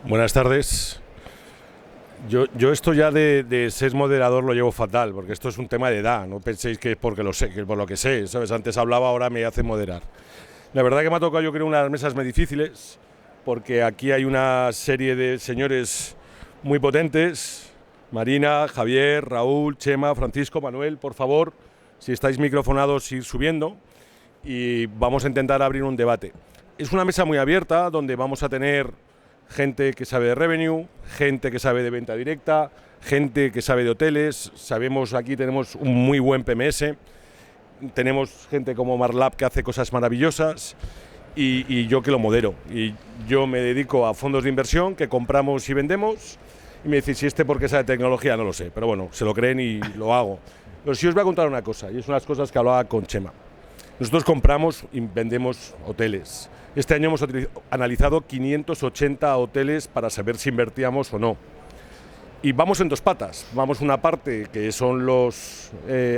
Buenas tardes. Yo esto ya de ser moderador lo llevo fatal, porque esto es un tema de edad, no penséis que es porque lo sé, que es por lo que sé, ¿sabes? Antes hablaba, ahora me hace moderar. La verdad que me ha tocado, yo creo, unas mesas muy difíciles, porque aquí hay una serie de señores muy potentes: Marina, Javier, Raúl, Chema, Francisco, Manuel. Por favor, si estáis microfonados, ir subiendo y vamos a intentar abrir un debate. Es una mesa muy abierta donde vamos a tener gente que sabe de revenue, gente que sabe de venta directa, gente que sabe de hoteles. Sabemos, aquí tenemos un muy buen PMS, tenemos gente como Marlab que hace cosas maravillosas y yo que lo modero. Y yo me dedico a fondos de inversión que compramos y vendemos. Y me decís, ¿y este por qué sabe tecnología? No lo sé, pero bueno, se lo creen y lo hago. Pero sí os voy a contar una cosa, y es una de las cosas que hablaba con Chema. Nosotros compramos y vendemos hoteles. Este año hemos analizado 580 hoteles para saber si invertíamos o no. Y vamos en dos patas. Vamos una parte que son los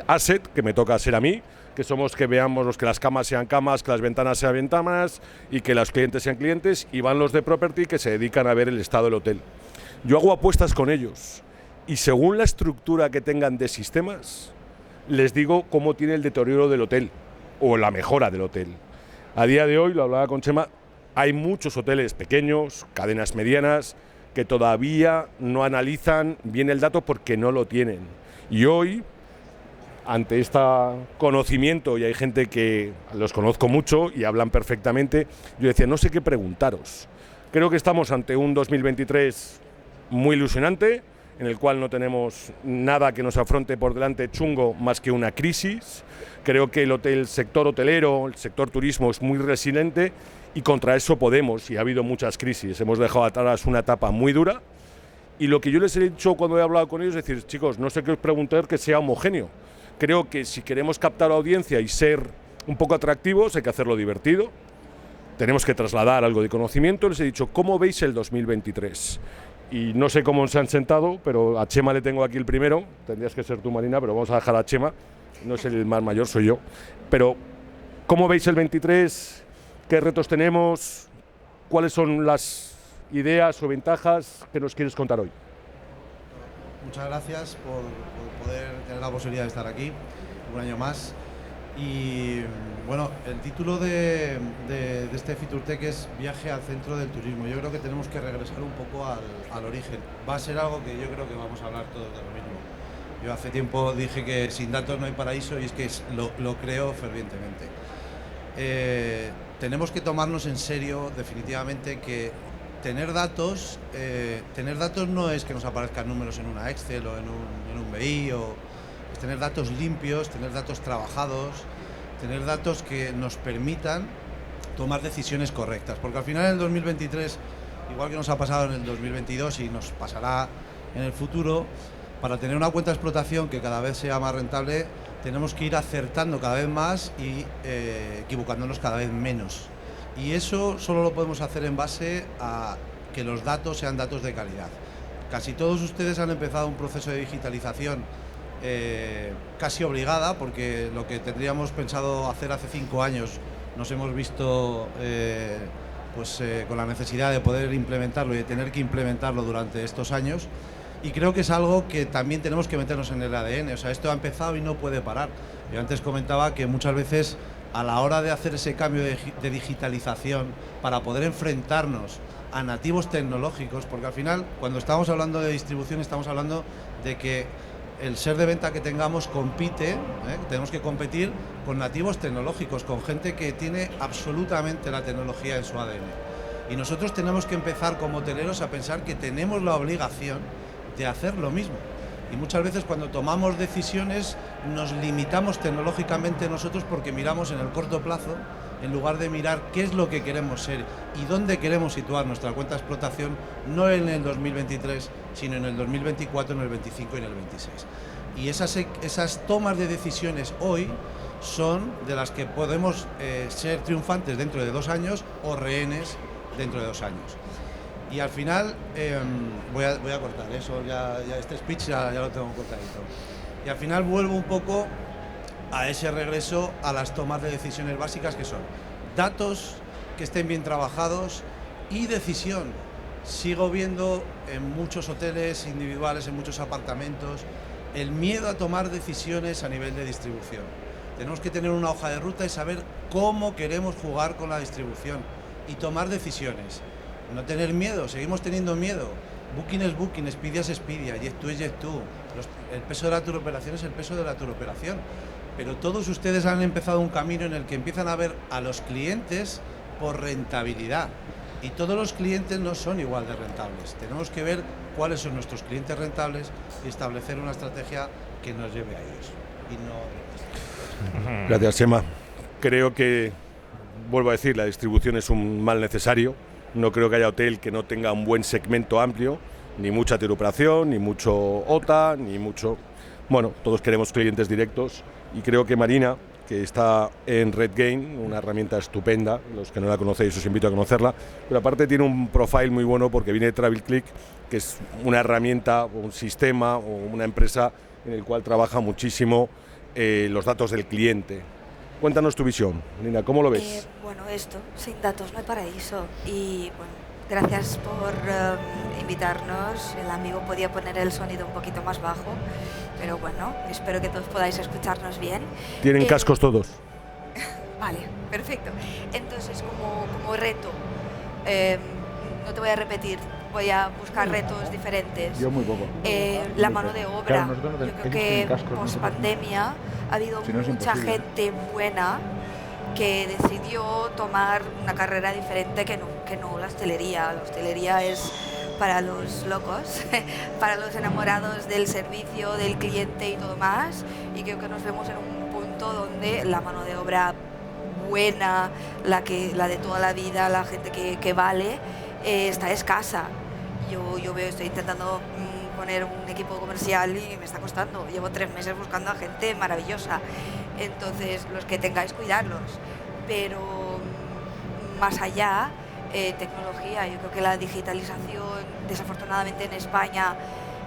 asset, que me toca ser a mí, que somos que veamos los que las camas sean camas, que las ventanas sean ventanas y que los clientes sean clientes. Y van los de property, que se dedican a ver el estado del hotel. Yo hago apuestas con ellos y según la estructura que tengan de sistemas, les digo cómo tiene el deterioro del hotel o la mejora del hotel. A día de hoy, lo hablaba con Chema, hay muchos hoteles pequeños, cadenas medianas, que todavía no analizan bien el dato porque no lo tienen. Y hoy, ante este conocimiento, y hay gente que los conozco mucho y hablan perfectamente, yo decía, no sé qué preguntaros. Creo que estamos ante un 2023 muy ilusionante, en el cual no tenemos nada que nos afronte por delante chungo más que una crisis. Creo que el sector hotelero, el sector turismo es muy resiliente y contra eso podemos, y ha habido muchas crisis. Hemos dejado atrás una etapa muy dura y lo que yo les he dicho cuando he hablado con ellos es decir, chicos, no sé qué os preguntar que sea homogéneo. Creo que si queremos captar audiencia y ser un poco atractivos hay que hacerlo divertido. Tenemos que trasladar algo de conocimiento. Les he dicho, ¿cómo veis el 2023? Y no sé cómo se han sentado, pero a Chema le tengo aquí el primero. Tendrías que ser tú, Marina, pero vamos a dejar a Chema. No es el más mayor, soy yo. Pero, ¿cómo veis el 23? ¿Qué retos tenemos? ¿Cuáles son las ideas o ventajas que nos quieres contar hoy? Muchas gracias por poder tener la posibilidad de estar aquí un año más. Y bueno, el título de este FiturTech es Viaje al centro del turismo. Yo creo que tenemos que regresar un poco al origen. Va a ser algo que yo creo que vamos a hablar todos de lo mismo. Yo hace tiempo dije que sin datos no hay paraíso y es que lo creo fervientemente. Tenemos que tomarnos en serio definitivamente que tener datos no es que nos aparezcan números en una Excel o en un BI, es tener datos limpios, tener datos trabajados, tener datos que nos permitan tomar decisiones correctas, porque al final en el 2023, igual que nos ha pasado en el 2022 y nos pasará en el futuro, para tener una cuenta de explotación que cada vez sea más rentable, tenemos que ir acertando cada vez más y equivocándonos cada vez menos. Y eso solo lo podemos hacer en base a que los datos sean datos de calidad. Casi todos ustedes han empezado un proceso de digitalización casi obligada, porque lo que tendríamos pensado hacer hace 5 años nos hemos visto con la necesidad de poder implementarlo y de tener que implementarlo durante estos años. Y creo que es algo que también tenemos que meternos en el ADN. O sea, esto ha empezado y no puede parar. Yo antes comentaba que muchas veces a la hora de hacer ese cambio de digitalización para poder enfrentarnos a nativos tecnológicos, porque al final cuando estamos hablando de distribución estamos hablando de que el ser de venta que tengamos compite, tenemos que competir con nativos tecnológicos, con gente que tiene absolutamente la tecnología en su ADN. Y nosotros tenemos que empezar como hoteleros a pensar que tenemos la obligación de hacer lo mismo. Y muchas veces cuando tomamos decisiones nos limitamos tecnológicamente nosotros porque miramos en el corto plazo en lugar de mirar qué es lo que queremos ser y dónde queremos situar nuestra cuenta de explotación, no en el 2023, sino en el 2024, en el 25 y en el 26. Y esas tomas de decisiones hoy son de las que podemos ser triunfantes dentro de 2 años o rehenes dentro de 2 años. Y al final, voy a cortar eso, ya este speech ya lo tengo cortadito. Y al final vuelvo un poco a ese regreso a las tomas de decisiones básicas, que son datos que estén bien trabajados y decisión. sigo viendo en muchos hoteles individuales, en muchos apartamentos, el miedo a tomar decisiones a nivel de distribución. Tenemos que tener una hoja de ruta y saber cómo queremos jugar con la distribución y tomar decisiones. No tener miedo, seguimos teniendo miedo. Booking es Booking, Expedia es Expedia, Jet2 es Jet2. El peso de la turoperación es el peso de la turoperación. Pero todos ustedes han empezado un camino en el que empiezan a ver a los clientes por rentabilidad. Y todos los clientes no son igual de rentables. Tenemos que ver cuáles son nuestros clientes rentables y establecer una estrategia que nos lleve a ellos. Y no... Gracias, Chema. Creo que, vuelvo a decir, la distribución es un mal necesario. No creo que haya hotel que no tenga un buen segmento amplio, ni mucha turoperación, ni mucho OTA, ni mucho... Bueno, todos queremos clientes directos y creo que Marina, que está en RedGain, una herramienta estupenda, los que no la conocéis os invito a conocerla, pero aparte tiene un profile muy bueno porque viene de TravelClick, que es una herramienta, un sistema o una empresa en el cual trabaja muchísimo los datos del cliente. Cuéntanos tu visión, Marina, ¿cómo lo ves? Bueno, esto, sin datos no hay paraíso. Y bueno, gracias por invitarnos. El amigo podía poner el sonido un poquito más bajo, pero bueno, espero que todos podáis escucharnos bien. ¿Tienen cascos todos? Vale, perfecto. Entonces, como reto, no te voy a repetir, voy a buscar retos diferentes. Yo muy poco. La mano de obra. Claro, yo creo que post pandemia ha habido mucha gente buena que decidió tomar una carrera diferente que no la hostelería. La hostelería es para los locos, para los enamorados del servicio, del cliente y todo más. Y creo que nos vemos en un punto donde la mano de obra buena, la de toda la vida, la gente que vale, está escasa. Yo estoy intentando poner un equipo comercial y me está costando. Llevo 3 meses buscando a gente maravillosa. Entonces, los que tengáis, cuidarlos. Pero más allá, tecnología. Yo creo que la digitalización, desafortunadamente en España,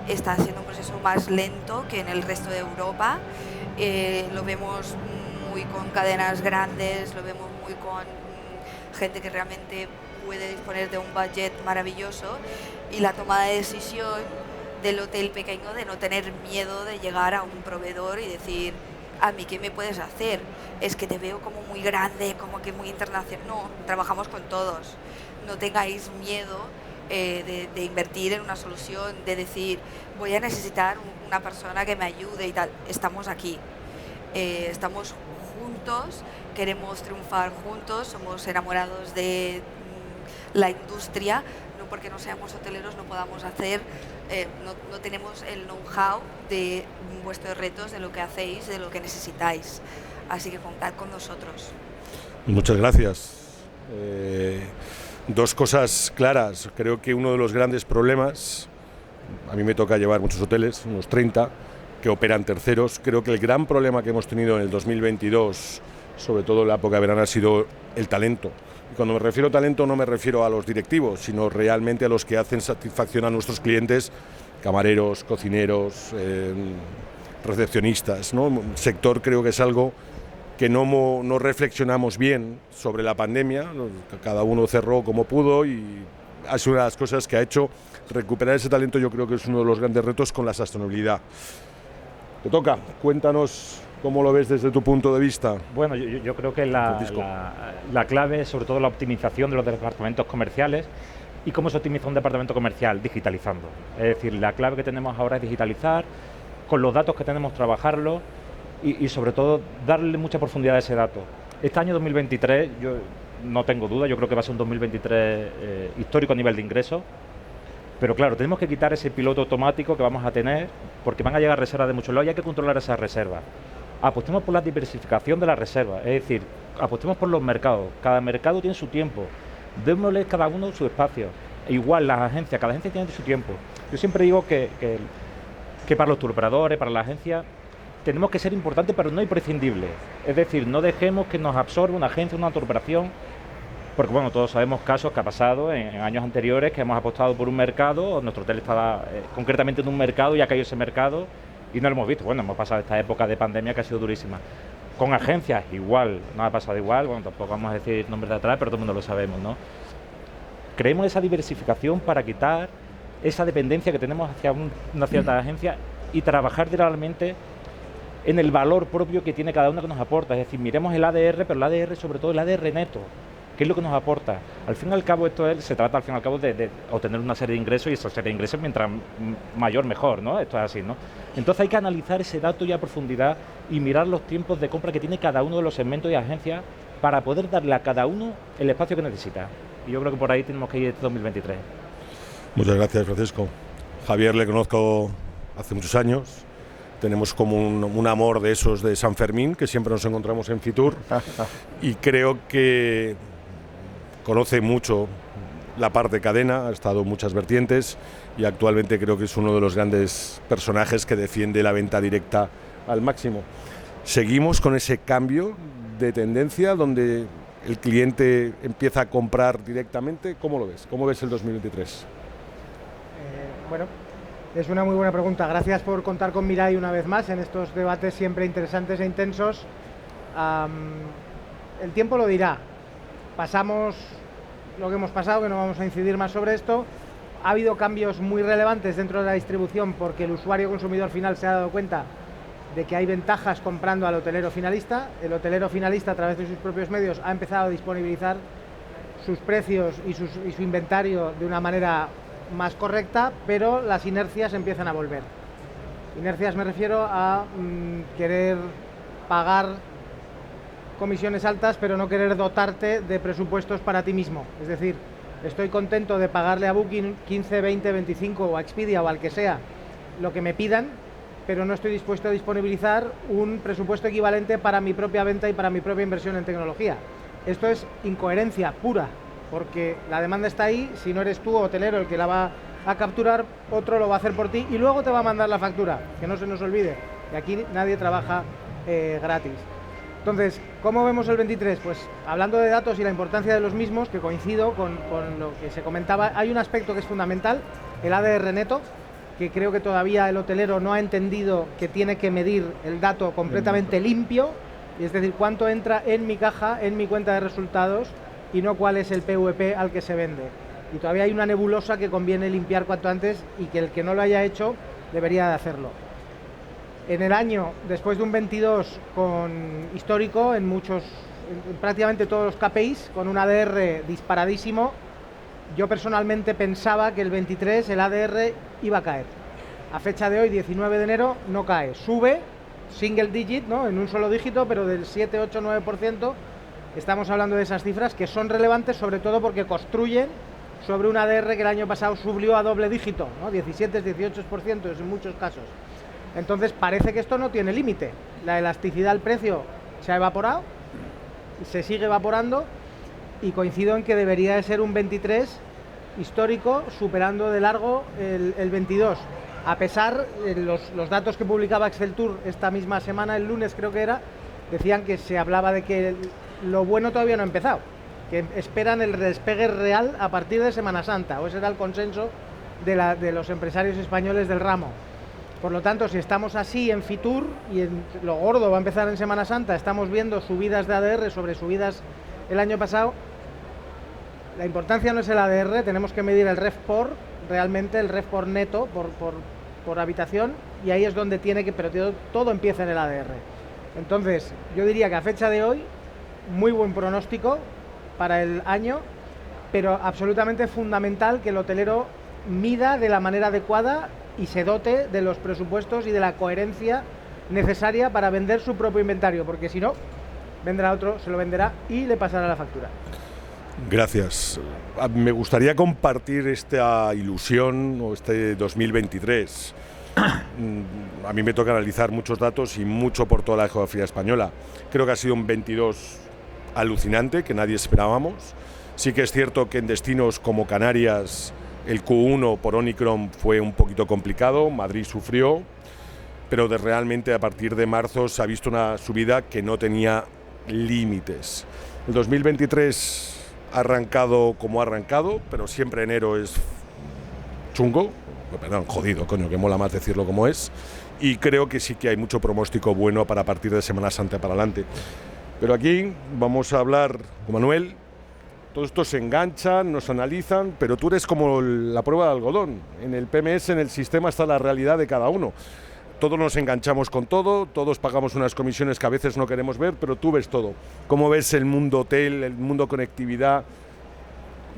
está siendo un proceso más lento que en el resto de Europa. Lo vemos muy con cadenas grandes, lo vemos muy con gente que realmente puede disponer de un budget maravilloso, y la toma de decisión del hotel pequeño de no tener miedo de llegar a un proveedor y decir: ¿a mí qué me puedes hacer? Es que te veo como muy grande, como que muy internacional. No, trabajamos con todos. No tengáis miedo de invertir en una solución, de decir: voy a necesitar una persona que me ayude y tal. Estamos aquí. Estamos juntos, queremos triunfar juntos, somos enamorados de la industria. No porque no seamos hoteleros no podamos hacer, no tenemos el know-how de vuestros retos, de lo que hacéis, de lo que necesitáis. Así que contad con nosotros. Muchas gracias. 2 cosas claras. Creo que uno de los grandes problemas, a mí me toca llevar muchos hoteles, unos 30, que operan terceros. Creo que el gran problema que hemos tenido en el 2022, sobre todo en la época de verano, ha sido el talento. Y cuando me refiero a talento no me refiero a los directivos, sino realmente a los que hacen satisfacción a nuestros clientes, camareros, cocineros, recepcionistas, ¿no? El sector creo que es algo que no reflexionamos bien sobre la pandemia. Cada uno cerró como pudo y ha sido una de las cosas que ha hecho recuperar ese talento. Yo creo que es uno de los grandes retos con la sostenibilidad. Te toca, cuéntanos cómo lo ves desde tu punto de vista. Bueno, yo creo que la clave es sobre todo la optimización de los departamentos comerciales. ¿Y cómo se optimiza un departamento comercial? Digitalizando. Es decir, la clave que tenemos ahora es digitalizar, con los datos que tenemos trabajarlos y sobre todo darle mucha profundidad a ese dato. Este año 2023, yo no tengo duda, yo creo que va a ser un 2023 histórico a nivel de ingresos. Pero claro, tenemos que quitar ese piloto automático que vamos a tener, porque van a llegar reservas de muchos lados y hay que controlar esas reservas. Apostemos por la diversificación de las reservas, es decir, apostemos por los mercados. Cada mercado tiene su tiempo, démosle cada uno su espacio. E igual las agencias, cada agencia tiene su tiempo. Yo siempre digo que para los turoperadores, para la agencia, tenemos que ser importantes pero no imprescindibles. Es decir, no dejemos que nos absorba una agencia, una turoperación. Porque bueno, todos sabemos casos que ha pasado en años anteriores que hemos apostado por un mercado, nuestro hotel estaba concretamente en un mercado y ha caído ese mercado y no lo hemos visto. Bueno, hemos pasado esta época de pandemia que ha sido durísima. Con agencias igual, no ha pasado igual, bueno, tampoco vamos a decir nombres de atrás, pero todo el mundo lo sabemos, ¿no? creemos esa diversificación para quitar esa dependencia que tenemos hacia una cierta agencia y trabajar realmente en el valor propio que tiene cada una que nos aporta. Es decir, miremos el ADR, pero el ADR, sobre todo el ADR neto, ¿qué es lo que nos aporta? Al fin y al cabo, se trata al fin y al cabo de obtener una serie de ingresos, y esa serie de ingresos mientras mayor mejor, ¿no? Esto es así, ¿no? Entonces hay que analizar ese dato ya a profundidad y mirar los tiempos de compra que tiene cada uno de los segmentos y agencias para poder darle a cada uno el espacio que necesita. Y yo creo que por ahí tenemos que ir este 2023. Muchas gracias, Francisco. Javier le conozco hace muchos años. Tenemos como un amor de esos de San Fermín, que siempre nos encontramos en Fitur, y creo que conoce mucho la parte cadena, ha estado en muchas vertientes, y actualmente creo que es uno de los grandes personajes que defiende la venta directa al máximo. Seguimos con ese cambio de tendencia donde el cliente empieza a comprar directamente. ¿Cómo lo ves? ¿Cómo ves el 2023? Bueno, es una muy buena pregunta. Gracias por contar con Mirai una vez más en estos debates siempre interesantes e intensos. El tiempo lo dirá. Pasamos lo que hemos pasado, que no vamos a incidir más sobre esto. Ha habido cambios muy relevantes dentro de la distribución porque el usuario consumidor final se ha dado cuenta de que hay ventajas comprando al hotelero finalista. El hotelero finalista, a través de sus propios medios, ha empezado a disponibilizar sus precios y su inventario de una manera más correcta, pero las inercias empiezan a volver. Inercias me refiero a querer pagar comisiones altas, pero no querer dotarte de presupuestos para ti mismo. Es decir, estoy contento de pagarle a Booking 15, 20, 25 o a Expedia o al que sea lo que me pidan, pero no estoy dispuesto a disponibilizar un presupuesto equivalente para mi propia venta y para mi propia inversión en tecnología. Esto es incoherencia pura, porque la demanda está ahí. Si no eres tú, hotelero, el que la va a capturar, otro lo va a hacer por ti y luego te va a mandar la factura, que no se nos olvide, y aquí nadie trabaja gratis. Entonces, ¿cómo vemos el 23? Pues hablando de datos y la importancia de los mismos, que coincido con lo que se comentaba, hay un aspecto que es fundamental, el ADR neto, que creo que todavía el hotelero no ha entendido que tiene que medir el dato completamente limpio, y es decir, cuánto entra en mi caja, en mi cuenta de resultados, y no cuál es el PVP al que se vende. Y todavía hay una nebulosa que conviene limpiar cuanto antes, y que el que no lo haya hecho debería de hacerlo. En el año, después de un 22 con histórico en prácticamente todos los KPIs, con un ADR disparadísimo, yo personalmente pensaba que el 23 el ADR iba a caer. A fecha de hoy, 19 de enero, no cae. Sube, single digit, ¿no? En un solo dígito, pero del 7, 8, 9%. Estamos hablando de esas cifras que son relevantes, sobre todo porque construyen sobre un ADR que el año pasado subió a doble dígito, ¿no? 17, 18% en muchos casos. Entonces parece que esto no tiene límite. La elasticidad del precio se ha evaporado, se sigue evaporando, y coincido en que debería de ser un 23 histórico, superando de largo el 22. A pesar de los datos que publicaba Exceltur esta misma semana, el lunes creo que era, decían que se hablaba de que lo bueno todavía no ha empezado, que esperan el despegue real a partir de Semana Santa, o ese era el consenso de los empresarios españoles del ramo. Por lo tanto, si estamos así en Fitur, y lo gordo va a empezar en Semana Santa, estamos viendo subidas de ADR sobre subidas el año pasado, la importancia no es el ADR, tenemos que medir el RevPOR, realmente el RevPOR neto por habitación, y ahí es donde pero todo empieza en el ADR. Entonces, yo diría que a fecha de hoy, muy buen pronóstico para el año, pero absolutamente fundamental que el hotelero mida de la manera adecuada y se dote de los presupuestos y de la coherencia necesaria para vender su propio inventario, porque si no, vendrá otro, se lo venderá y le pasará la factura. Gracias. Me gustaría compartir esta ilusión o este 2023. A mí me toca analizar muchos datos y mucho por toda la geografía española. Creo que ha sido un 22 alucinante, que nadie esperábamos. Sí que es cierto que en destinos como Canarias el Q1 por Omicron fue un poquito complicado, Madrid sufrió, pero realmente a partir de marzo se ha visto una subida que no tenía límites. El 2023 ha arrancado como ha arrancado, pero siempre enero es chungo, perdón, jodido, coño, que mola más decirlo como es, y creo que sí que hay mucho pronóstico bueno para partir de Semana Santa para adelante. Pero aquí vamos a hablar con Manuel Todos estos se enganchan, nos analizan, pero tú eres como la prueba de algodón. En el PMS, en el sistema, está la realidad de cada uno. Todos nos enganchamos con todo, todos pagamos unas comisiones que a veces no queremos ver, pero tú ves todo. ¿Cómo ves el mundo hotel, el mundo conectividad?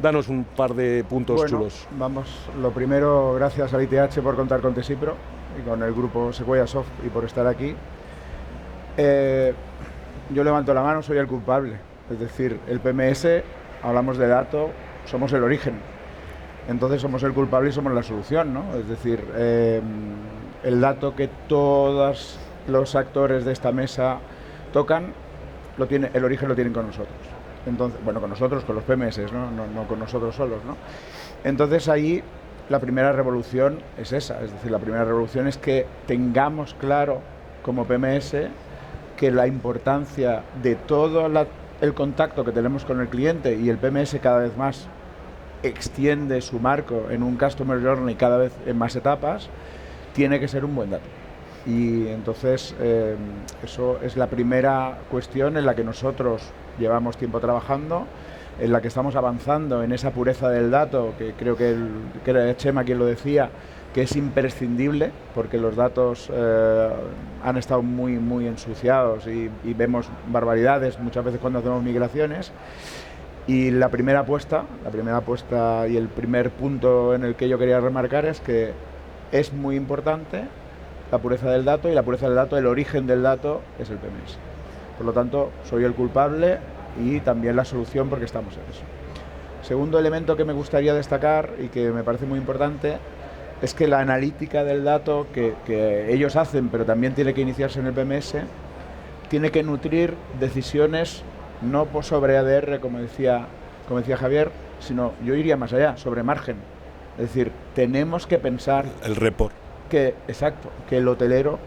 Danos un par de puntos chulos. Vamos, lo primero, gracias al ITH por contar con Tesipro y con el grupo Sequoia Soft y por estar aquí. Yo levanto la mano, soy el culpable. Es decir, el PMS, hablamos de dato, somos el origen. Entonces somos el culpable y somos la solución, ¿no? Es decir, el dato que todos los actores de esta mesa tocan, el origen lo tienen con nosotros. Entonces, bueno, con nosotros, con los PMS, no con nosotros solos, ¿no? Entonces ahí la primera revolución es esa, es decir, la primera revolución es que tengamos claro como PMS que la importancia de todo el contacto que tenemos con el cliente, y el PMS cada vez más extiende su marco en un Customer Journey cada vez en más etapas, tiene que ser un buen dato. Y entonces eso es la primera cuestión en la que nosotros llevamos tiempo trabajando, en la que estamos avanzando en esa pureza del dato, que creo que era Chema quien lo decía, que es imprescindible, porque los datos han estado muy ensuciados y vemos barbaridades muchas veces cuando hacemos migraciones. Y la primera apuesta y el primer punto en el que yo quería remarcar es que es muy importante la pureza del dato, y la pureza del dato, el origen del dato es el PMS. Por lo tanto, soy el culpable y también la solución, porque estamos en eso. Segundo elemento que me gustaría destacar y que me parece muy importante es que la analítica del dato que ellos hacen, pero también tiene que iniciarse en el PMS, tiene que nutrir decisiones no sobre ADR, como decía Javier, sino yo iría más allá, sobre margen. Es decir, tenemos que pensar... El report. Que el hotelero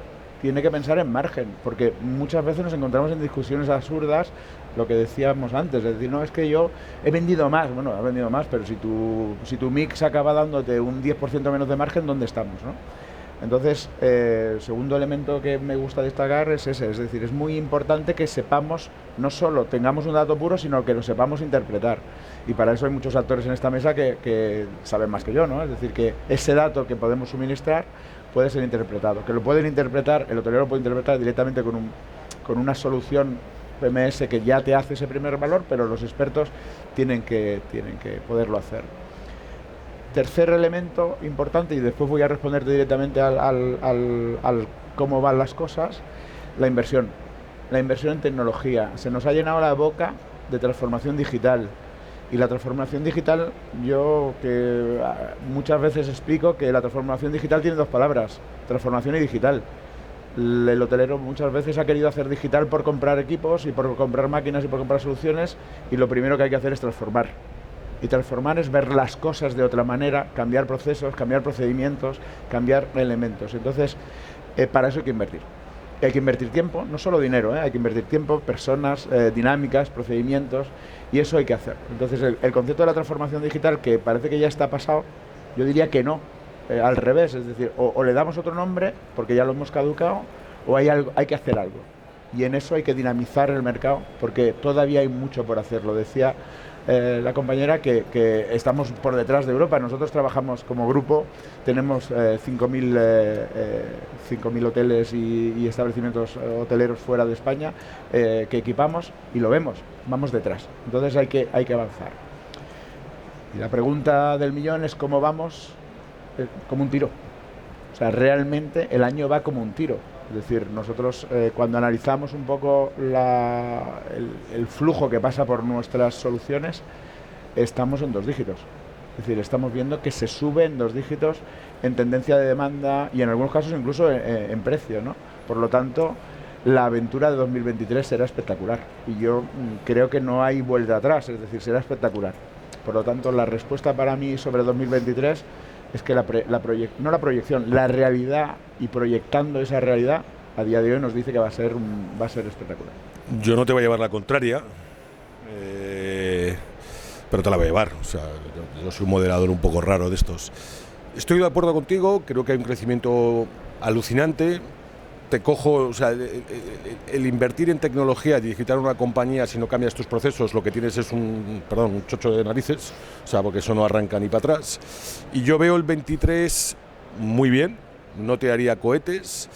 tiene que pensar en margen, porque muchas veces nos encontramos en discusiones absurdas, lo que decíamos antes, es decir, no, es que yo he vendido más, bueno, has vendido más, pero si tu mix acaba dándote un 10% menos de margen, ¿dónde estamos, no? Entonces, segundo elemento que me gusta destacar es ese, es decir, es muy importante que sepamos, no solo tengamos un dato puro, sino que lo sepamos interpretar. Y para eso hay muchos actores en esta mesa que saben más que yo, ¿no? Es decir, que ese dato que podemos suministrar puede ser interpretado. Que lo pueden interpretar, el hotelero lo puede interpretar directamente con una solución PMS que ya te hace ese primer valor, pero los expertos tienen que poderlo hacer. Tercer elemento importante, y después voy a responderte directamente al cómo van las cosas, la inversión. La inversión en tecnología. Se nos ha llenado la boca de transformación digital. Y la transformación digital, yo que muchas veces explico que la transformación digital tiene dos palabras, transformación y digital. El hotelero muchas veces ha querido hacer digital por comprar equipos y por comprar máquinas y por comprar soluciones, y lo primero que hay que hacer es transformar. Y transformar es ver las cosas de otra manera, cambiar procesos, cambiar procedimientos, cambiar elementos. Entonces, para eso hay que invertir. Hay que invertir tiempo, no solo dinero, hay que invertir tiempo, personas, dinámicas, procedimientos, y eso hay que hacer. Entonces, el concepto de la transformación digital, que parece que ya está pasado, yo diría que no, al revés, es decir, o le damos otro nombre, porque ya lo hemos caducado, o hay que hacer algo. Y en eso hay que dinamizar el mercado, porque todavía hay mucho por hacer. Lo decía la compañera, que estamos por detrás de Europa. Nosotros trabajamos como grupo, tenemos 5.000 hoteles y establecimientos hoteleros fuera de España que equipamos, y lo vemos, vamos detrás. Entonces hay que avanzar. Y la pregunta del millón es cómo vamos, como un tiro. O sea, realmente el año va como un tiro. Es decir, nosotros cuando analizamos un poco el flujo que pasa por nuestras soluciones, estamos en 2 dígitos. Es decir, estamos viendo que se sube en 2 dígitos en tendencia de demanda y en algunos casos incluso en precio, ¿no? Por lo tanto, la aventura de 2023 será espectacular. Y yo creo que no hay vuelta atrás, es decir, será espectacular. Por lo tanto, la respuesta para mí sobre 2023 es que la realidad, y proyectando esa realidad, a día de hoy nos dice que va a ser espectacular. Yo no te voy a llevar la contraria, pero te la voy a llevar. O sea, yo soy un moderador un poco raro de estos. Estoy de acuerdo contigo, creo que hay un crecimiento alucinante. te cojo, o sea, el invertir en tecnología y digitar una compañía, si no cambias tus procesos, lo que tienes es un chocho de narices, o sea, porque eso no arranca ni para atrás. Y yo veo el 23 muy bien, no te haría cohetes,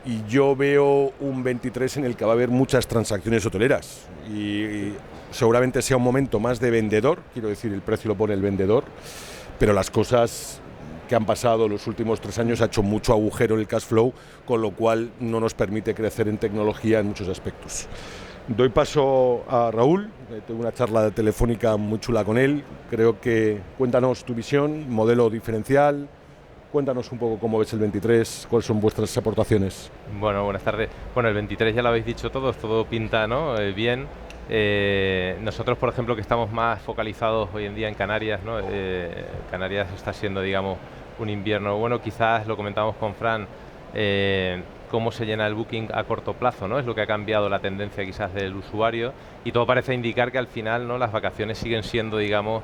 y yo veo un 23 en el que va a haber muchas transacciones hoteleras, y seguramente sea un momento más de vendedor, quiero decir, el precio lo pone el vendedor, pero las cosas que han pasado los últimos 3 años ha hecho mucho agujero en el cash flow, con lo cual no nos permite crecer en tecnología en muchos aspectos. Doy paso a Raúl, tengo una charla telefónica muy chula con él, creo que cuéntanos tu visión, modelo diferencial, cuéntanos un poco cómo ves el 23, cuáles son vuestras aportaciones. Bueno, buenas tardes. Bueno, el 23 ya lo habéis dicho todos, todo pinta, ¿no? Bien. Nosotros, por ejemplo, que estamos más focalizados hoy en día en Canarias, ¿no? Canarias está siendo, digamos, un invierno bueno, quizás lo comentamos con Fran, cómo se llena el booking a corto plazo, ¿no? Es lo que ha cambiado la tendencia quizás del usuario, y todo parece indicar que al final, ¿no?, las vacaciones siguen siendo, digamos,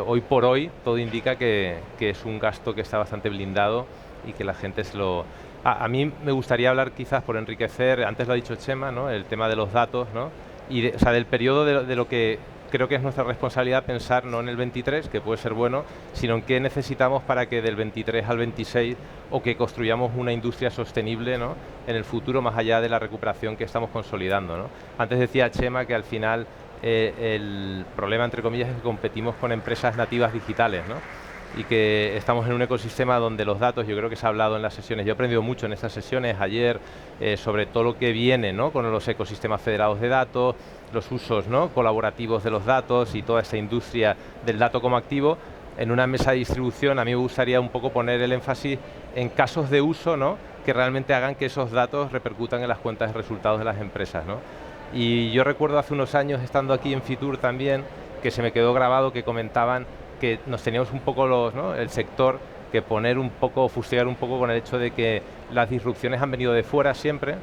hoy por hoy, todo indica que es un gasto que está bastante blindado y que la gente se lo... A mí me gustaría hablar quizás por enriquecer, antes lo ha dicho Chema, ¿no?, el tema de los datos, ¿no?, y o sea, del periodo de lo que creo que es nuestra responsabilidad pensar no en el 23, que puede ser bueno, sino en qué necesitamos para que del 23 al 26 o que construyamos una industria sostenible, ¿no?, en el futuro, más allá de la recuperación que estamos consolidando, ¿no? Antes decía Chema que al final el problema, entre comillas, es que competimos con empresas nativas digitales, ¿no?, y que estamos en un ecosistema donde los datos, yo creo que se ha hablado en las sesiones, yo he aprendido mucho en estas sesiones ayer sobre todo lo que viene, ¿no?, con los ecosistemas federados de datos, los usos, ¿no?, colaborativos de los datos y toda esta industria del dato como activo. En una mesa de distribución a mí me gustaría un poco poner el énfasis en casos de uso, ¿no?, que realmente hagan que esos datos repercutan en las cuentas de resultados de las empresas, ¿no? Y yo recuerdo hace unos años, estando aquí en Fitur también, que se me quedó grabado que comentaban que nos teníamos un poco ¿no?, el sector que poner un poco, fustigar un poco con el hecho de que las disrupciones han venido de fuera siempre.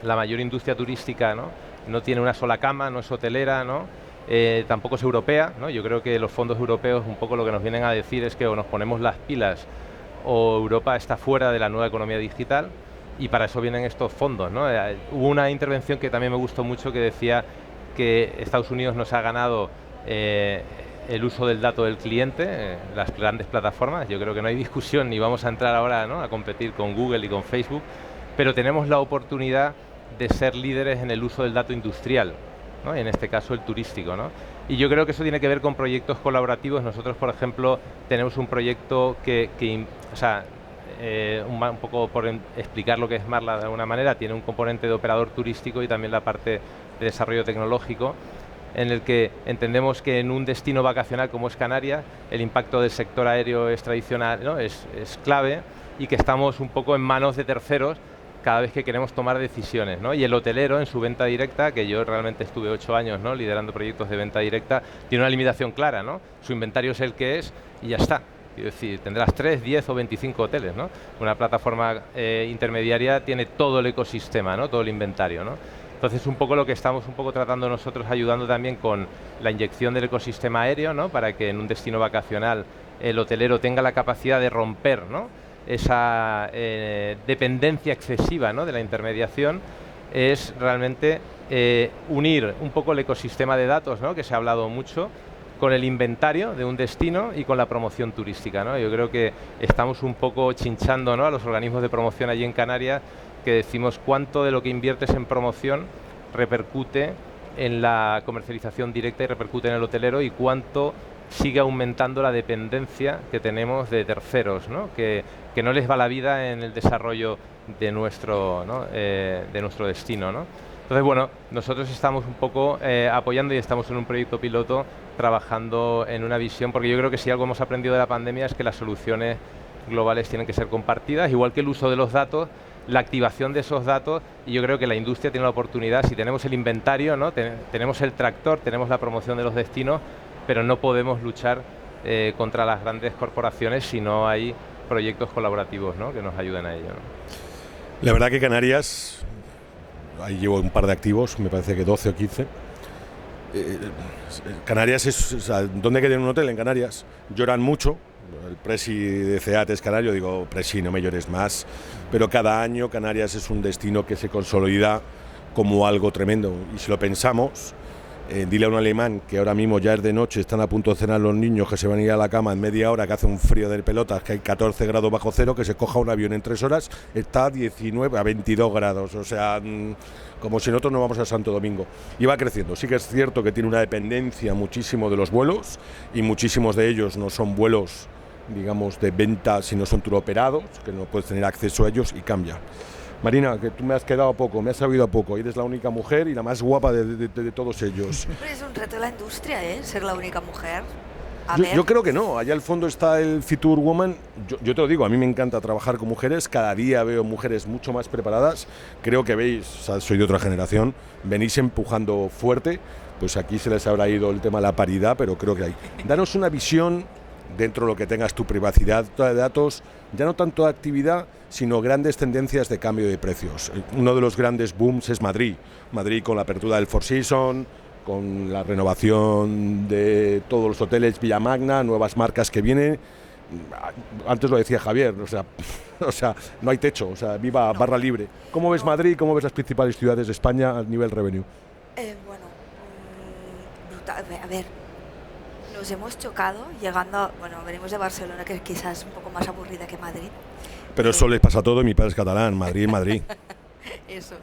La mayor industria turística, no tiene una sola cama, no es hotelera, ¿no? Tampoco es europea, ¿no? Yo creo que los fondos europeos un poco lo que nos vienen a decir es que o nos ponemos las pilas o Europa está fuera de la nueva economía digital, y para eso vienen estos fondos, ¿no? Hubo una intervención que también me gustó mucho que decía que Estados Unidos nos ha ganado el uso del dato del cliente, las grandes plataformas. Yo creo que no hay discusión, ni vamos a entrar ahora, ¿no?, a competir con Google y con Facebook, pero tenemos la oportunidad de ser líderes en el uso del dato industrial, ¿no?, y en este caso el turístico, ¿no? Y yo creo que eso tiene que ver con proyectos colaborativos. Nosotros, por ejemplo, tenemos un proyecto o sea, un poco por explicar lo que es Marla de alguna manera, tiene un componente de operador turístico y también la parte de desarrollo tecnológico, en el que entendemos que en un destino vacacional como es Canarias, el impacto del sector aéreo es tradicional, ¿no?, es clave, y que estamos un poco en manos de terceros cada vez que queremos tomar decisiones, ¿no? Y el hotelero en su venta directa, que yo realmente estuve 8 años, ¿no?, liderando proyectos de venta directa, tiene una limitación clara, ¿no? Su inventario es el que es y ya está. Es decir, tendrás 3, 10 o 25 hoteles, ¿no? Una plataforma intermediaria tiene todo el ecosistema, ¿no?, todo el inventario, ¿no? Entonces, un poco lo que estamos un poco tratando nosotros, ayudando también con la inyección del ecosistema aéreo, ¿no?, para que en un destino vacacional el hotelero tenga la capacidad de romper, ¿no?, esa dependencia excesiva, ¿no?, de la intermediación, es realmente unir un poco el ecosistema de datos, ¿no?, que se ha hablado mucho, con el inventario de un destino y con la promoción turística, ¿no? Yo creo que estamos un poco chinchando, ¿no?, a los organismos de promoción allí en Canarias, que decimos cuánto de lo que inviertes en promoción repercute en la comercialización directa y repercute en el hotelero, y cuánto sigue aumentando la dependencia que tenemos de terceros, ¿no?, que no les va la vida en el desarrollo de nuestro, ¿no?, de nuestro destino, ¿no? Entonces, bueno, nosotros estamos un poco apoyando, y estamos en un proyecto piloto trabajando en una visión, porque yo creo que si algo hemos aprendido de la pandemia es que las soluciones globales tienen que ser compartidas, igual que el uso de los datos, la activación de esos datos, y yo creo que la industria tiene la oportunidad, si tenemos el inventario, ¿no?, tenemos el tractor, tenemos la promoción de los destinos, pero no podemos luchar contra las grandes corporaciones si no hay proyectos colaborativos, ¿no?, que nos ayuden a ello, ¿no? La verdad que Canarias, ahí llevo un par de activos, me parece que 12 o 15. Canarias es, o sea, ¿dónde hay que tener un hotel? En Canarias lloran mucho, El presi de CEAT es canario, digo, presi, no me llores más, pero cada año Canarias es un destino que se consolida como algo tremendo. Y si lo pensamos, dile a un alemán que ahora mismo ya es de noche, están a punto de cenar los niños, que se van a ir a la cama en media hora, que hace un frío del pelotas, que hay 14 grados bajo cero, que se coja un avión en 3 horas, está a 19, a 22 grados, o sea, como si nosotros no vamos a Santo Domingo. Y va creciendo. Sí que es cierto que tiene una dependencia muchísimo de los vuelos, y muchísimos de ellos no son vuelos, digamos, de venta, sino son turoperados, que no puedes tener acceso a ellos, y cambia. Marina, que tú me has quedado a poco, me has sabido a poco, eres la única mujer y la más guapa de todos ellos. Es un reto de la industria, ser la única mujer. Yo creo que no, allá al fondo está el Future Woman. Yo te lo digo, a mí me encanta trabajar con mujeres, cada día veo mujeres mucho más preparadas, creo que veis, o sea, soy de otra generación, venís empujando fuerte, pues aquí se les habrá ido el tema de la paridad, pero creo que hay. Danos una visión dentro de lo que tengas tu privacidad de datos, ya no tanto de actividad, sino grandes tendencias de cambio de precios. Uno de los grandes booms es Madrid. Madrid con la apertura del Four Seasons, con la renovación de todos los hoteles Villa Magna, nuevas marcas que vienen. Antes lo decía Javier, o sea, no hay techo, o sea, viva barra libre. ¿Cómo ves Madrid? ¿Cómo ves las principales ciudades de España a nivel revenue? Bueno, brutal. A ver, nos hemos chocado llegando, venimos de Barcelona, que quizás es un poco más aburrida que Madrid. Pero eso les pasa a todo, mi padre es catalán, Madrid, Madrid. Eso.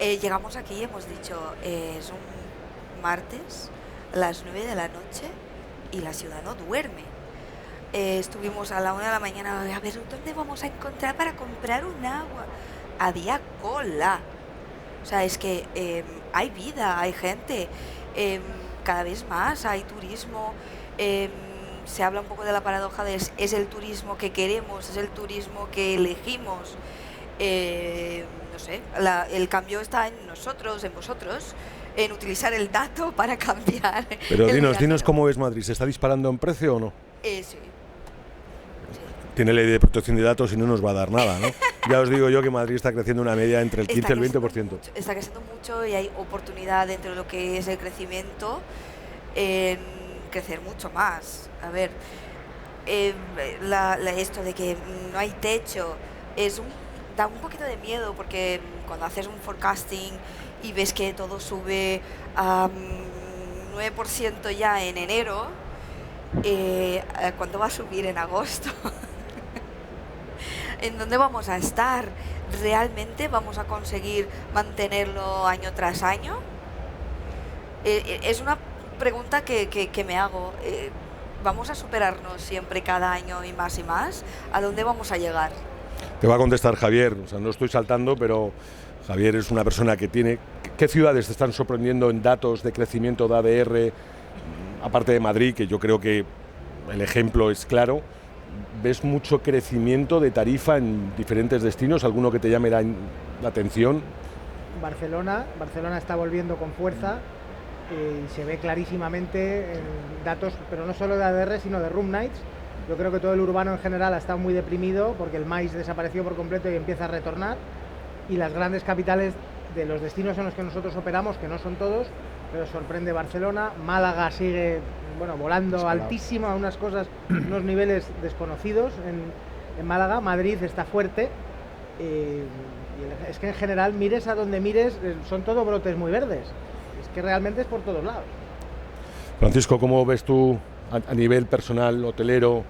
Llegamos aquí y hemos dicho, es un martes, a las 9 de la noche, y la ciudad no duerme. Estuvimos a la 1 de la mañana, a ver, ¿dónde vamos a encontrar para comprar un agua? Había cola. O sea, es que hay vida, hay gente, cada vez más hay turismo. Se habla un poco de la paradoja de es el turismo que queremos, es el turismo que elegimos. No sé, el cambio está en nosotros, en vosotros, en utilizar el dato para cambiar. Pero dinos cómo ves Madrid, ¿se está disparando en precio o no? Sí. Tiene ley de protección de datos y no nos va a dar nada, ¿no? Ya os digo yo que Madrid está creciendo una media entre el 15 y el 20%. Está creciendo mucho y hay oportunidad dentro de lo que es el crecimiento en crecer mucho más. A ver, esto de que no hay techo da un poquito de miedo, porque cuando haces un forecasting y ves que todo sube a 9% ya en enero, ¿cuánto va a subir en agosto? ¿En dónde vamos a estar? ¿Realmente vamos a conseguir mantenerlo año tras año? Es una pregunta que me hago. ¿Vamos a superarnos siempre cada año y más y más? ¿A dónde vamos a llegar? Te va a contestar Javier, o sea, no estoy saltando, pero Javier es una persona que tiene... ¿Qué ciudades te están sorprendiendo en datos de crecimiento de ADR, aparte de Madrid, que yo creo que el ejemplo es claro? ¿Ves mucho crecimiento de tarifa en diferentes destinos? ¿Alguno que te llame la atención? Barcelona está volviendo con fuerza y se ve clarísimamente en datos, pero no solo de ADR, sino de Room Nights. Yo creo que todo el urbano en general ha estado muy deprimido porque el MICE desapareció por completo y empieza a retornar, y las grandes capitales de los destinos en los que nosotros operamos, que no son todos, pero sorprende Barcelona. Málaga sigue volando altísimo a unas niveles desconocidos en Málaga. Madrid está fuerte, y es que en general, mires a donde mires, son todo brotes muy verdes. Es que realmente es por todos lados. Francisco, ¿cómo ves tú a nivel personal, hotelero,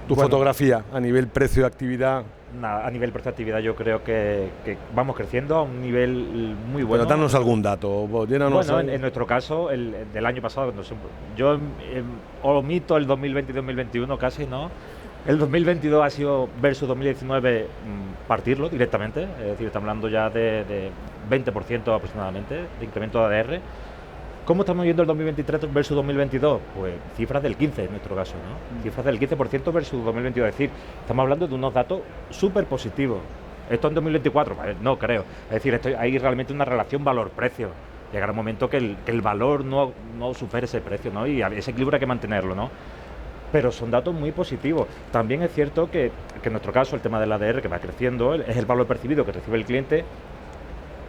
tu fotografía, a nivel precio de actividad? Nada, a nivel precio de actividad yo creo que vamos creciendo a un nivel muy bueno. Pero danos algún dato. En nuestro caso, del año pasado, yo omito el 2020-2021 casi, ¿no? El 2022 ha sido versus 2019 partirlo directamente, es decir, estamos hablando ya de 20% aproximadamente de incremento de ADR. ¿Cómo estamos viendo el 2023 versus 2022? Pues cifras del 15% en nuestro caso, ¿no? Cifras del 15% versus 2022, es decir, estamos hablando de unos datos súper positivos. Esto en 2024, no creo, es decir, hay realmente una relación valor-precio. Llegará un momento que el valor no supere ese precio, ¿no? Y ese equilibrio hay que mantenerlo, ¿no? Pero son datos muy positivos. También es cierto que en nuestro caso el tema del ADR, que va creciendo, es el valor percibido que recibe el cliente,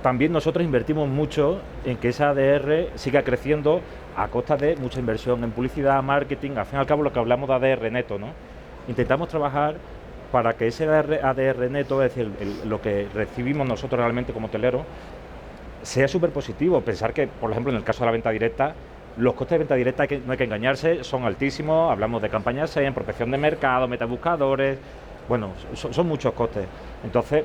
también nosotros invertimos mucho en que esa ADR siga creciendo a costa de mucha inversión en publicidad, marketing, al fin y al cabo lo que hablamos de ADR neto, ¿no? Intentamos trabajar para que ese ADR neto, es decir, lo que recibimos nosotros realmente como hoteleros, sea súper positivo. Pensar que, por ejemplo, en el caso de la venta directa, los costes de venta directa, no hay que engañarse, son altísimos. Hablamos de campañas en prospección de mercado, metabuscadores, bueno, son muchos costes. Entonces,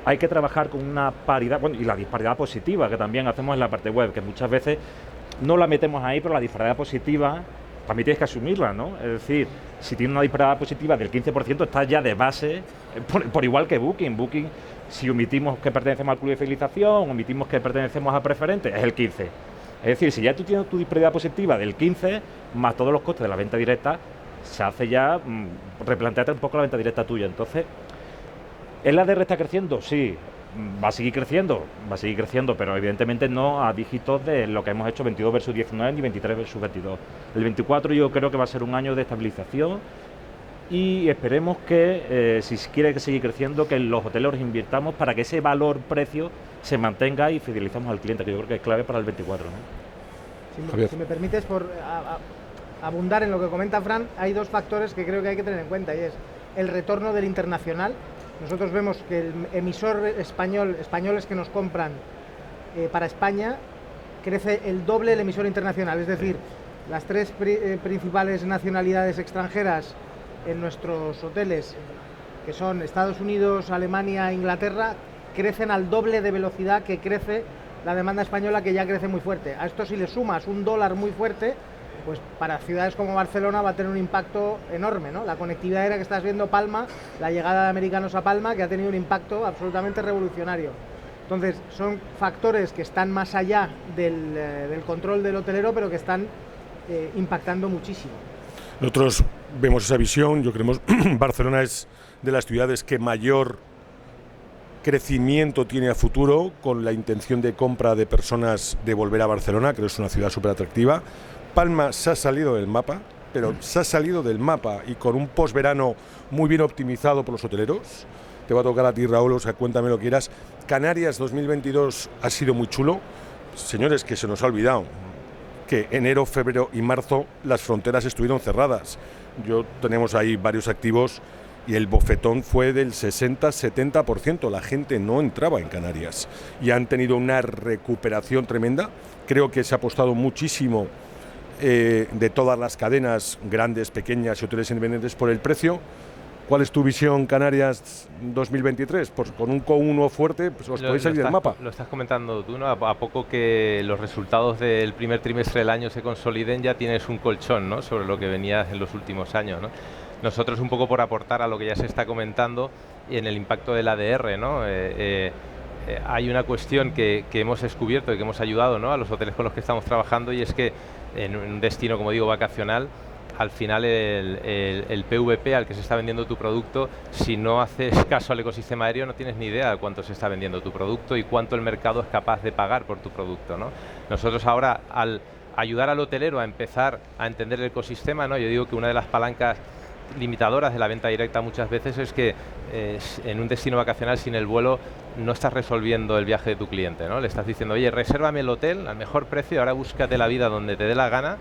hay que trabajar con una paridad, bueno, y la disparidad positiva que también hacemos en la parte web, que muchas veces no la metemos ahí, pero la disparidad positiva también tienes que asumirla, ¿no? Es decir, si tiene una disparidad positiva del 15%, está ya de base, por igual que Booking. Booking, si omitimos que pertenecemos al club de fidelización, omitimos que pertenecemos a preferente, es el 15%. Es decir, si ya tú tienes tu disparidad positiva del 15%, más todos los costes de la venta directa, se hace ya replantearte un poco la venta directa tuya. Entonces, ¿el ADR está creciendo? Sí. Va a seguir creciendo, pero evidentemente no a dígitos de lo que hemos hecho 22 versus 19 ni 23 versus 22. El 24 yo creo que va a ser un año de estabilización y esperemos que, si quiere seguir creciendo, que los hoteleros invirtamos para que ese valor-precio se mantenga y fidelizamos al cliente, que yo creo que es clave para el 24, ¿no? Si me permites, por abundar en lo que comenta Fran, hay dos factores que creo que hay que tener en cuenta, y es el retorno del internacional. Nosotros vemos que el emisor españoles que nos compran para España, crece el doble el emisor internacional. Es decir, las tres principales nacionalidades extranjeras en nuestros hoteles, que son Estados Unidos, Alemania e Inglaterra, crecen al doble de velocidad que crece la demanda española, que ya crece muy fuerte. A esto si le sumas un dólar muy fuerte, pues para ciudades como Barcelona va a tener un impacto enorme, ¿no? La conectividad aérea que estás viendo, Palma, la llegada de americanos a Palma, que ha tenido un impacto absolutamente revolucionario. Entonces, son factores que están más allá del control del hotelero, pero que están impactando muchísimo. Nosotros vemos esa visión, yo creemos Barcelona es de las ciudades que mayor crecimiento tiene a futuro, con la intención de compra de personas de volver a Barcelona, creo que es una ciudad súper atractiva. Palma se ha salido del mapa, pero se ha salido del mapa y con un posverano muy bien optimizado por los hoteleros. Te va a tocar a ti, Raúl, o sea, cuéntame lo que quieras. Canarias 2022 ha sido muy chulo. Señores, que se nos ha olvidado que enero, febrero y marzo las fronteras estuvieron cerradas. Tenemos ahí varios activos y el bofetón fue del 60-70%. La gente no entraba en Canarias y han tenido una recuperación tremenda. Creo que se ha apostado muchísimo de todas las cadenas, grandes, pequeñas y hoteles independientes, por el precio. ¿Cuál es tu visión Canarias 2023? Pues con un Q1 fuerte, pues os podéis salir del mapa. Lo estás comentando tú, ¿no? A poco que los resultados del primer trimestre del año se consoliden, ya tienes un colchón, ¿no?, sobre lo que venías en los últimos años, ¿no? Nosotros, un poco por aportar a lo que ya se está comentando y en el impacto del ADR, ¿no? Hay una cuestión que hemos descubierto y que hemos ayudado, ¿no?, a los hoteles con los que estamos trabajando, y es que en un destino, como digo, vacacional, al final el PVP al que se está vendiendo tu producto, si no haces caso al ecosistema aéreo, no tienes ni idea de cuánto se está vendiendo tu producto y cuánto el mercado es capaz de pagar por tu producto, ¿no? Nosotros ahora, al ayudar al hotelero a empezar a entender el ecosistema, ¿no?, yo digo que una de las palancas limitadoras de la venta directa muchas veces es que en un destino vacacional sin el vuelo no estás resolviendo el viaje de tu cliente, ¿no? Le estás diciendo, oye, resérvame el hotel al mejor precio, ahora búscate la vida donde te dé la gana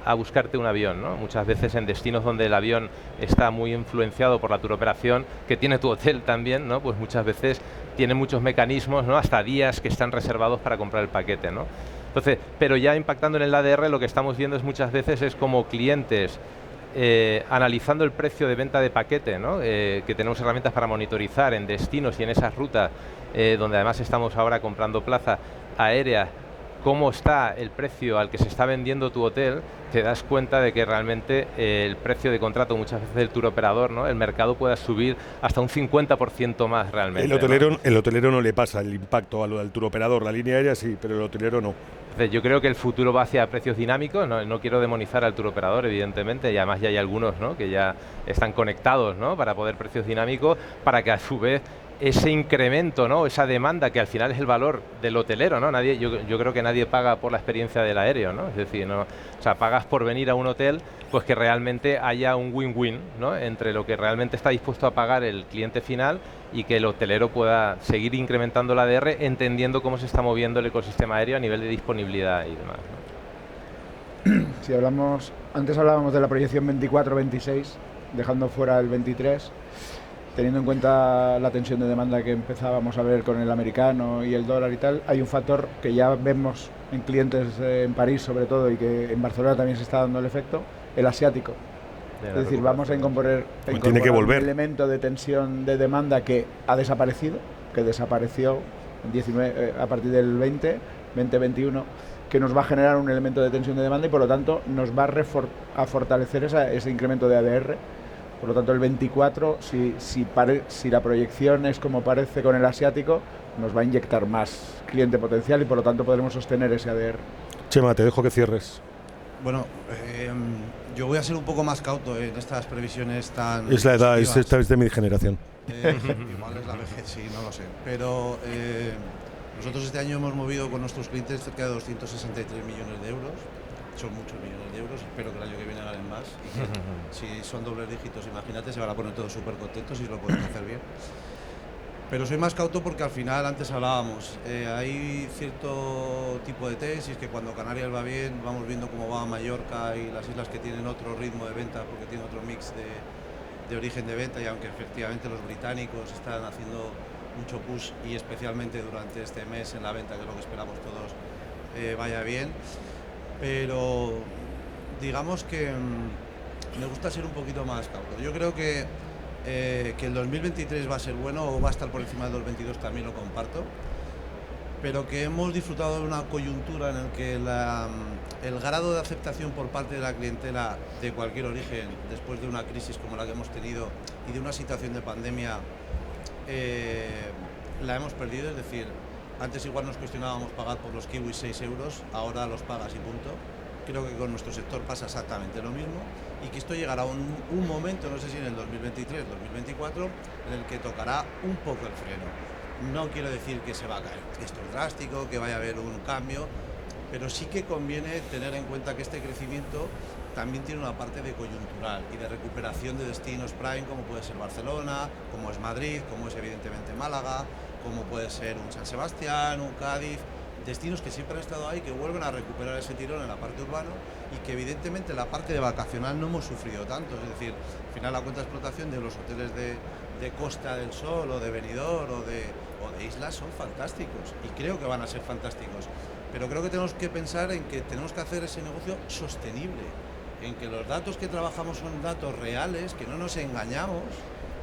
a buscarte un avión, ¿no? Muchas veces en destinos donde el avión está muy influenciado por la turoperación que tiene tu hotel también, ¿no?, pues muchas veces tiene muchos mecanismos, ¿no?, hasta días que están reservados para comprar el paquete, ¿no? Entonces, pero ya impactando en el ADR, lo que estamos viendo es muchas veces es como clientes analizando el precio de venta de paquete, ¿no?, que tenemos herramientas para monitorizar en destinos y en esas rutas donde además estamos ahora comprando plaza aérea, cómo está el precio al que se está vendiendo tu hotel, te das cuenta de que realmente el precio de contrato muchas veces del tour operador, ¿no?, el mercado pueda subir hasta un 50% más realmente. El hotelero no le pasa el impacto a lo del tour operador, la línea aérea sí, pero el hotelero no. Entonces, yo creo que el futuro va hacia precios dinámicos, no quiero demonizar al tour operador, evidentemente, y además ya hay algunos, ¿no?, que ya están conectados, ¿no?, para poder precios dinámicos, para que a su vez ese incremento, ¿no? Esa demanda que al final es el valor del hotelero, ¿no? Yo creo que nadie paga por la experiencia del aéreo, ¿no? Es decir, ¿no? O sea, pagas por venir a un hotel, pues que realmente haya un win-win, ¿no? Entre lo que realmente está dispuesto a pagar el cliente final y que el hotelero pueda seguir incrementando el ADR, entendiendo cómo se está moviendo el ecosistema aéreo a nivel de disponibilidad y demás, ¿no? Si antes hablábamos de la proyección 24-26, dejando fuera el 23, teniendo en cuenta la tensión de demanda que empezábamos a ver con el americano y el dólar y tal, hay un factor que ya vemos en clientes en París sobre todo y que en Barcelona también se está dando el efecto, el asiático. Es decir, vamos a incorporar un elemento de tensión de demanda que ha desaparecido, que desapareció a partir del 2021, que nos va a generar un elemento de tensión de demanda y por lo tanto nos va a fortalecer ese incremento de ADR. Por lo tanto, el 24, si la proyección es como parece con el asiático, nos va a inyectar más cliente potencial y por lo tanto podremos sostener ese ADR. Chema, te dejo que cierres. Bueno, yo voy a ser un poco más cauto en estas previsiones tan... Es la edad, es de mi generación. Igual es la vejez, sí, no lo sé. Pero nosotros este año hemos movido con nuestros clientes cerca de 263 millones de euros. Son muchos millones de euros, espero que el año que viene ganen más. Y que, si son dobles dígitos, imagínate, se van a poner todos súper contentos y lo pueden hacer bien. Pero soy más cauto porque al final, antes hablábamos, hay cierto tipo de tesis que cuando Canarias va bien, vamos viendo cómo va Mallorca y las islas que tienen otro ritmo de venta porque tienen otro mix de origen de venta, y aunque efectivamente los británicos están haciendo mucho push y especialmente durante este mes en la venta, que es lo que esperamos todos, vaya bien. Pero digamos que me gusta ser un poquito más cauto. Yo creo que el 2023 va a ser bueno o va a estar por encima del 2022, también lo comparto, pero que hemos disfrutado de una coyuntura en la que el grado de aceptación por parte de la clientela de cualquier origen, después de una crisis como la que hemos tenido y de una situación de pandemia, la hemos perdido. Es decir, antes igual nos cuestionábamos pagar por los kiwis 6 euros, ahora los pagas y punto. Creo que con nuestro sector pasa exactamente lo mismo y que esto llegará a un momento, no sé si en el 2023, 2024, en el que tocará un poco el freno. No quiero decir que se va a caer, que esto es drástico, que vaya a haber un cambio, pero sí que conviene tener en cuenta que este crecimiento también tiene una parte de coyuntural y de recuperación de destinos prime, como puede ser Barcelona, como es Madrid, como es evidentemente Málaga, como puede ser un San Sebastián, un Cádiz, destinos que siempre han estado ahí, que vuelven a recuperar ese tirón en la parte urbana y que evidentemente la parte de vacacional no hemos sufrido tanto. Es decir, al final la cuenta de explotación de los hoteles de Costa del Sol o de Benidorm o de islas son fantásticos y creo que van a ser fantásticos. Pero creo que tenemos que pensar en que tenemos que hacer ese negocio sostenible, en que los datos que trabajamos son datos reales, que no nos engañamos,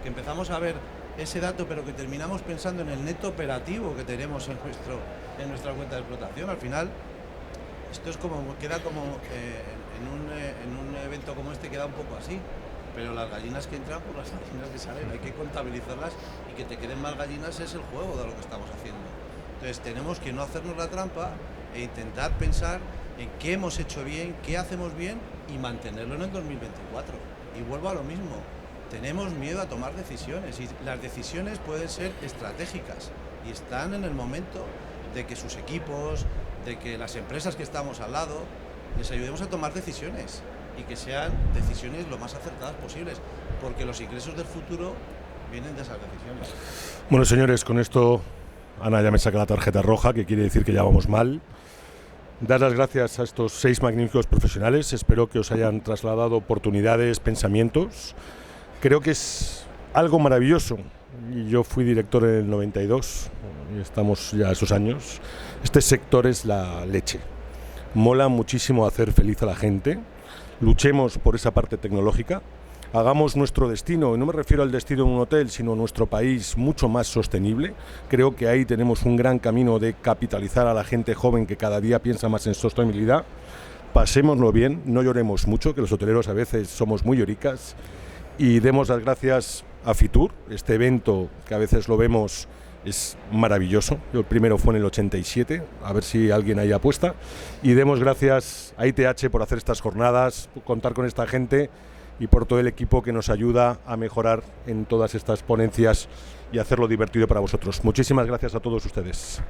que empezamos a ver ese dato pero que terminamos pensando en el neto operativo que tenemos en nuestra cuenta de explotación. Al final esto es queda como en un evento como este queda un poco así, pero las gallinas que entran por las gallinas que salen, hay que contabilizarlas y que te queden más gallinas es el juego de lo que estamos haciendo. Entonces tenemos que no hacernos la trampa e intentar pensar en qué hemos hecho bien, qué hacemos bien y mantenerlo en el 2024. Y vuelvo a lo mismo, tenemos miedo a tomar decisiones y las decisiones pueden ser estratégicas y están en el momento de que sus equipos, de que las empresas que estamos al lado, les ayudemos a tomar decisiones y que sean decisiones lo más acertadas posibles, porque los ingresos del futuro vienen de esas decisiones. Bueno, señores, con esto Ana ya me saca la tarjeta roja, que quiere decir que ya vamos mal. Dar las gracias a estos 6 magníficos profesionales, espero que os hayan trasladado oportunidades, pensamientos. Creo que es algo maravilloso. Yo fui director en el 92 y estamos ya a esos años. Este sector es la leche. Mola muchísimo hacer feliz a la gente. Luchemos por esa parte tecnológica. Hagamos nuestro destino, y no me refiero al destino de un hotel, sino nuestro país mucho más sostenible. Creo que ahí tenemos un gran camino de capitalizar a la gente joven que cada día piensa más en sostenibilidad. Pasémoslo bien, no lloremos mucho, que los hoteleros a veces somos muy lloricas. Y demos las gracias a Fitur, este evento que a veces lo vemos es maravilloso. Yo el primero fue en el 87, a ver si alguien ahí apuesta. Y demos gracias a ITH por hacer estas jornadas, por contar con esta gente y por todo el equipo que nos ayuda a mejorar en todas estas ponencias y hacerlo divertido para vosotros. Muchísimas gracias a todos ustedes.